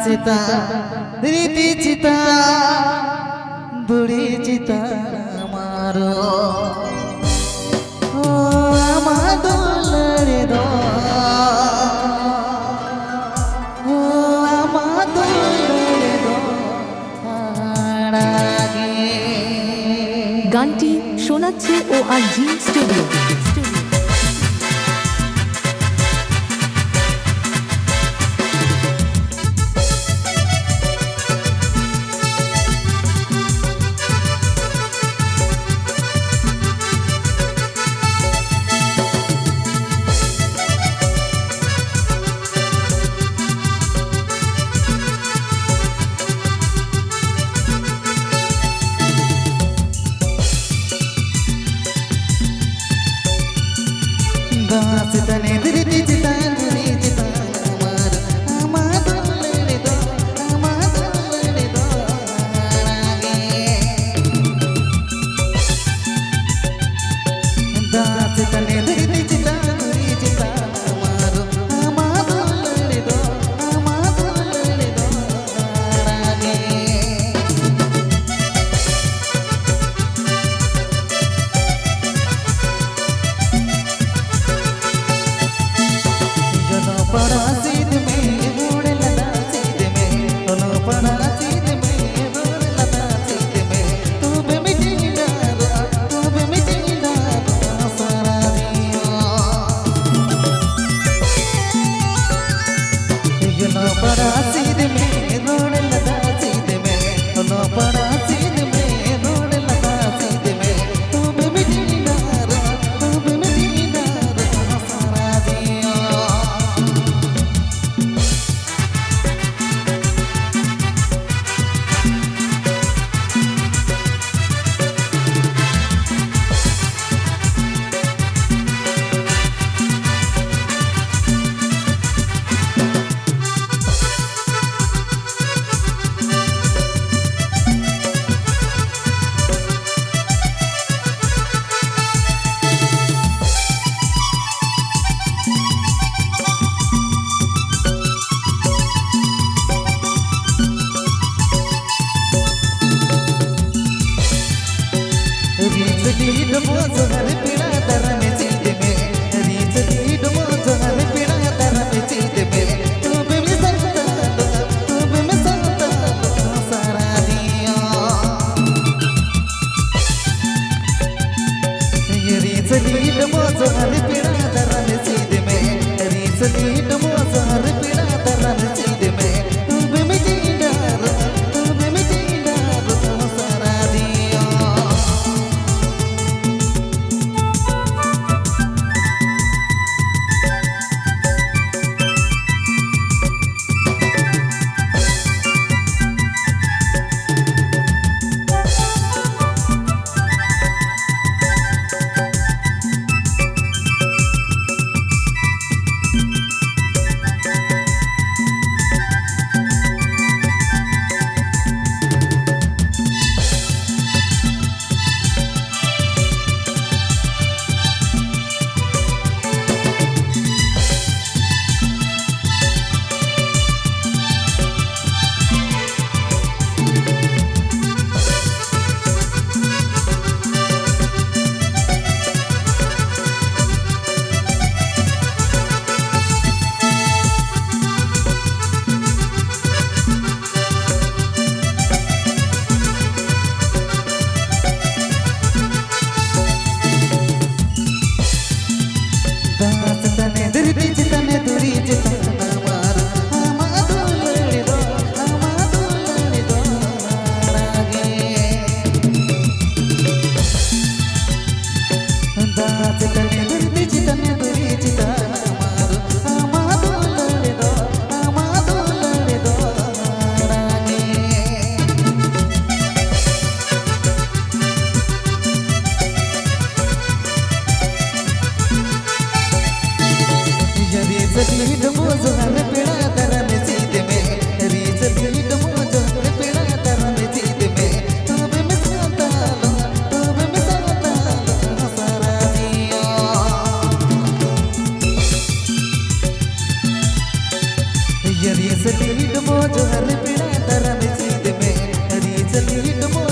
सीता रीति चिता दुड़ी चिता मारो ओ आमादो लड़े दो ओ आमादो लड़े दो आड़ागे গানটি শোনাচ্ছে ORG স্টুডিও। दासतने धरती चिता दुरी चिता मार आमादो लड़े दो आड़ागे दासतने धरती चिता दुरी चिता मार आमादो लड़े दो आड़ागे परासीद में रोड लदा सीध में दोनों परासीद में रोड लदा सीध में तू बे मिटी डारो सारा दियो ये नो परासीद में रोड लदा सीध में दोनों परासीद में रोड लदा सीध में तू बे मिटी डारो सारा दियो रीच लीड मोजो हर पीड़ा दर में चीज में रीच लीड मोजो हर पीड़ा दर में चीज में तू भी मिसलता सारा दियो ये रीच लीड मोजो हर पीड़ा दर में चीज में रीच लीड मोजो हर पीड़ा दर में चीज में तू भी मिटी डारो सारा दियो दासतने धरती चितने दुरी चिता मार आमादो लड़े दो आड़ागे दासतने धरती चितने दुरी चिता मार आमादो लड़े दो आड़ागे रीच लीड मोजो हर पीड़ा दर में चीज में रीच लीड मोजो हर पीड़ा दर में चीज में तू भी मिसलता सारा दियो यरी सलीट मोज हर पिड़ा तरन सीध में, यरी सलीट मोज